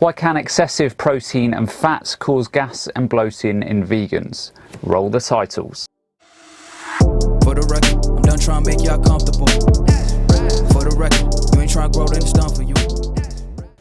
Why can excessive protein and fats cause gas and bloating in vegans? Roll the titles. For the record, I'm done trying to make y'all comfortable. For the record, you ain't trying to grow, then it's done for you.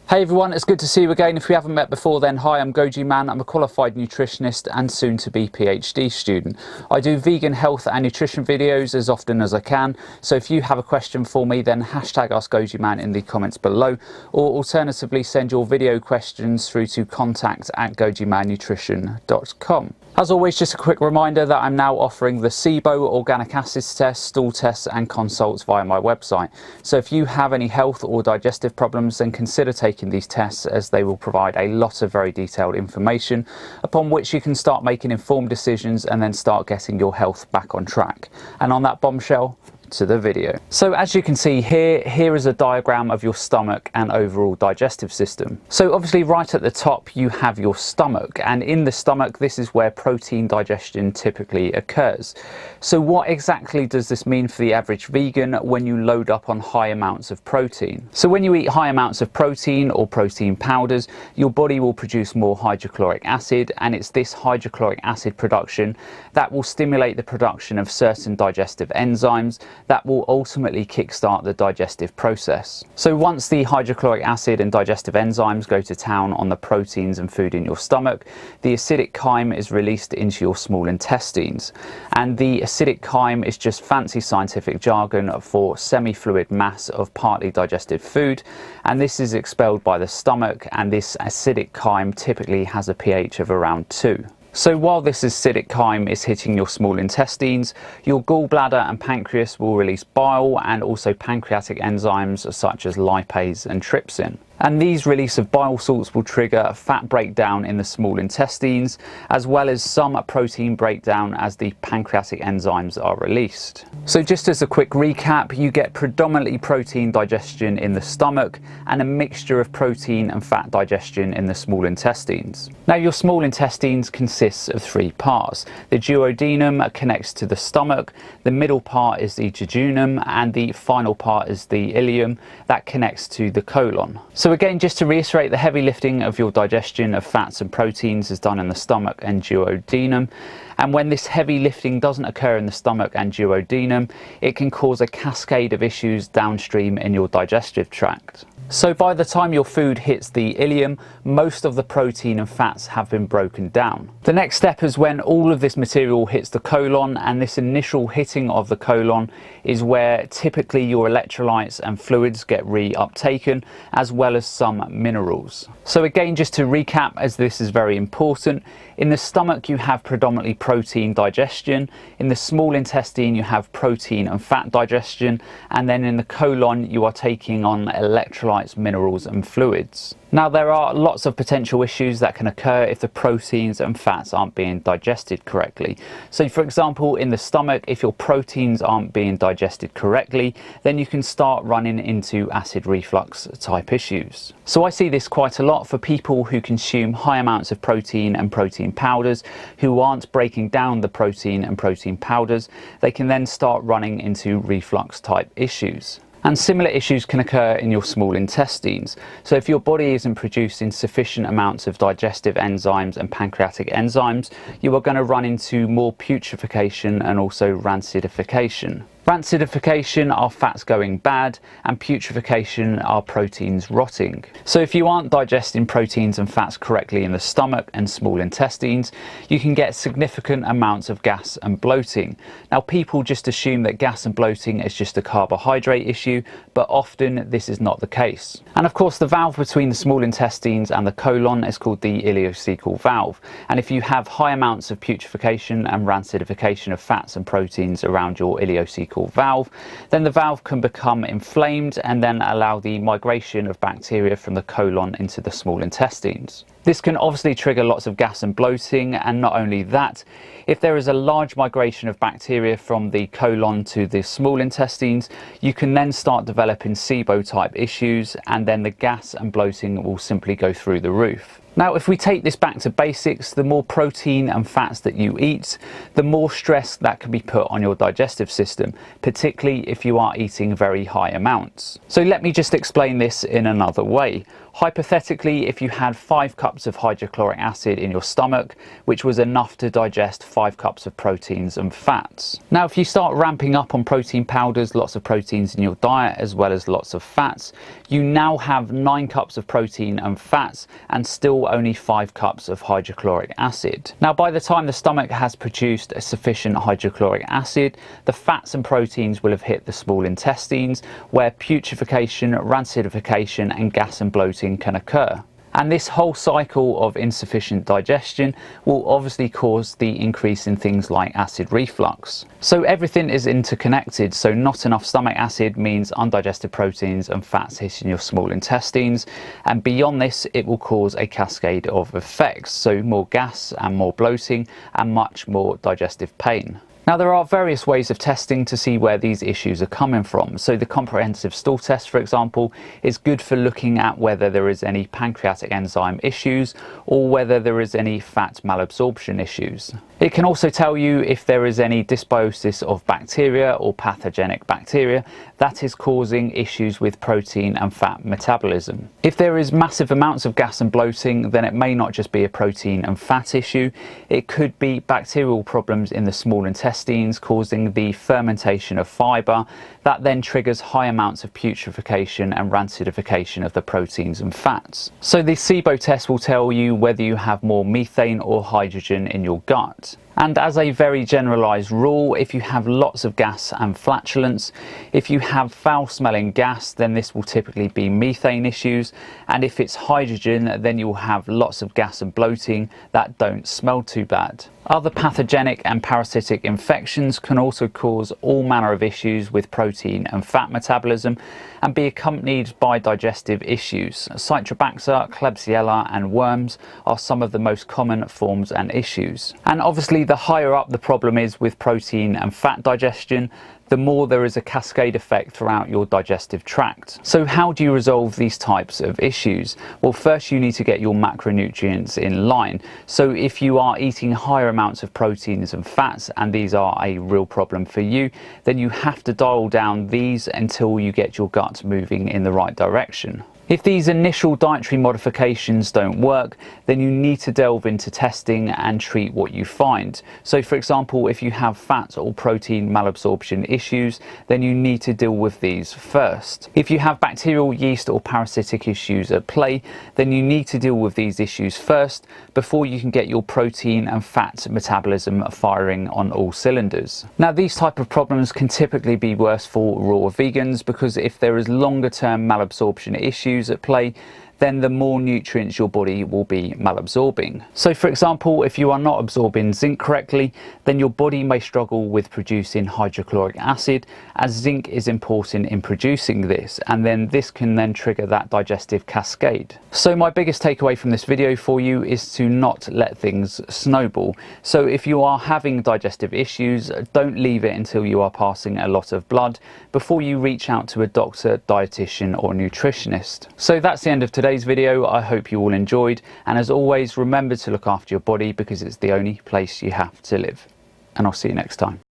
Hey everyone, it's good to see you again. If we haven't met before, then hi, I'm GojiMan. I'm a qualified nutritionist and soon to be PhD student. I do vegan health and nutrition videos as often as I can. So if you have a question for me, then hashtag AskGojiMan in the comments below, or alternatively send your video questions through to contact@gojimannutrition.com. As always, just a quick reminder that I'm now offering the SIBO organic acids test, stool tests and consults via my website. So if you have any health or digestive problems, then consider taking these tests, as they will provide a lot of very detailed information upon which you can start making informed decisions and then start getting your health back on track. And on that bombshell, to the video. So as you can see here is a diagram of your stomach and overall digestive system. So obviously right at the top you have your stomach, and in the stomach this is where protein digestion typically occurs. So what exactly does this mean for the average vegan when you load up on high amounts of protein? So when you eat high amounts of protein or protein powders, your body will produce more hydrochloric acid, and it's this hydrochloric acid production that will stimulate the production of certain digestive enzymes that will ultimately kickstart the digestive process. So once the hydrochloric acid and digestive enzymes go to town on the proteins and food in your stomach, the acidic chyme is released into your small intestines. And the acidic chyme is just fancy scientific jargon for semi-fluid mass of partly digested food, and this is expelled by the stomach, and this acidic chyme typically has a pH of around 2. So while this acidic chyme is hitting your small intestines, your gallbladder and pancreas will release bile and also pancreatic enzymes such as lipase and trypsin. And these release of bile salts will trigger fat breakdown in the small intestines, as well as some protein breakdown as the pancreatic enzymes are released. So just as a quick recap, you get predominantly protein digestion in the stomach and a mixture of protein and fat digestion in the small intestines. Now your small intestines consists of 3 parts. The duodenum connects to the stomach, the middle part is the jejunum, and the final part is the ileum that connects to the colon. So again, just to reiterate, the heavy lifting of your digestion of fats and proteins is done in the stomach and duodenum. And when this heavy lifting doesn't occur in the stomach and duodenum, it can cause a cascade of issues downstream in your digestive tract. So by the time your food hits the ileum, most of the protein and fats have been broken down. The next step is when all of this material hits the colon, and this initial hitting of the colon is where typically your electrolytes and fluids get reuptaken, as well as some minerals. So again, just to recap, as this is very important, in the stomach you have predominantly protein digestion, in the small intestine you have protein and fat digestion, and then in the colon you are taking on electrolytes, minerals and fluids. Now there are lots of potential issues that can occur if the proteins and fats aren't being digested correctly. So for example, in the stomach, if your proteins aren't being digested correctly, then you can start running into acid reflux type issues. So I see this quite a lot for people who consume high amounts of protein and protein powders, who aren't breaking down the protein and protein powders. They can then start running into reflux type issues. And similar issues can occur in your small intestines. So if your body isn't producing sufficient amounts of digestive enzymes and pancreatic enzymes, you are going to run into more putrefaction and also rancidification. Rancidification are fats going bad, and putrefaction are proteins rotting. So if you aren't digesting proteins and fats correctly in the stomach and small intestines, you can get significant amounts of gas and bloating. Now people just assume that gas and bloating is just a carbohydrate issue, but often this is not the case. And of course the valve between the small intestines and the colon is called the ileocecal valve. And if you have high amounts of putrefaction and rancidification of fats and proteins around your ileocecal valve, then the valve can become inflamed and then allow the migration of bacteria from the colon into the small intestines. This can obviously trigger lots of gas and bloating, and not only that, if there is a large migration of bacteria from the colon to the small intestines, you can then start developing SIBO type issues, and then the gas and bloating will simply go through the roof. Now, if we take this back to basics, the more protein and fats that you eat, the more stress that can be put on your digestive system, particularly if you are eating very high amounts. So let me just explain this in another way. Hypothetically, if you had 5 cups of hydrochloric acid in your stomach, which was enough to digest 5 cups of proteins and fats. Now, if you start ramping up on protein powders, lots of proteins in your diet, as well as lots of fats, you now have 9 cups of protein and fats and still only 5 cups of hydrochloric acid. Now, by the time the stomach has produced a sufficient hydrochloric acid, the fats and proteins will have hit the small intestines, where putrefaction, rancidification and gas and bloating can occur. And this whole cycle of insufficient digestion will obviously cause the increase in things like acid reflux. So everything is interconnected, so not enough stomach acid means undigested proteins and fats hitting your small intestines, and beyond this it will cause a cascade of effects, so more gas and more bloating and much more digestive pain. Now, there are various ways of testing to see where these issues are coming from. So the comprehensive stool test, for example, is good for looking at whether there is any pancreatic enzyme issues or whether there is any fat malabsorption issues. It can also tell you if there is any dysbiosis of bacteria or pathogenic bacteria that is causing issues with protein and fat metabolism. If there is massive amounts of gas and bloating, then it may not just be a protein and fat issue. It could be bacterial problems in the small intestines causing the fermentation of fibre that then triggers high amounts of putrefaction and rancidification of the proteins and fats. So the SIBO test will tell you whether you have more methane or hydrogen in your gut. And as a very generalized rule, if you have lots of gas and flatulence, if you have foul smelling gas, then this will typically be methane issues. And if it's hydrogen, then you'll have lots of gas and bloating that don't smell too bad. Other pathogenic and parasitic infections can also cause all manner of issues with protein and fat metabolism and be accompanied by digestive issues. Citrobacter, Klebsiella and worms are some of the most common forms and issues. And obviously, the higher up the problem is with protein and fat digestion, the more there is a cascade effect throughout your digestive tract. So how do you resolve these types of issues? Well, first you need to get your macronutrients in line. So if you are eating higher amounts of proteins and fats, and these are a real problem for you, then you have to dial down these until you get your gut moving in the right direction. If these initial dietary modifications don't work, then you need to delve into testing and treat what you find. So for example, if you have fat or protein malabsorption issues, then you need to deal with these first. If you have bacterial, yeast or parasitic issues at play, then you need to deal with these issues first before you can get your protein and fat metabolism firing on all cylinders. Now, these type of problems can typically be worse for raw vegans, because if there is longer term malabsorption issues at play, then the more nutrients your body will be malabsorbing. So for example, if you are not absorbing zinc correctly, then your body may struggle with producing hydrochloric acid, as zinc is important in producing this, and then this can then trigger that digestive cascade. So my biggest takeaway from this video for you is to not let things snowball. So if you are having digestive issues, don't leave it until you are passing a lot of blood before you reach out to a doctor, dietitian or nutritionist. So that's the end of today's video. I hope you all enjoyed, and as always, remember to look after your body, because it's the only place you have to live. And I'll see you next time.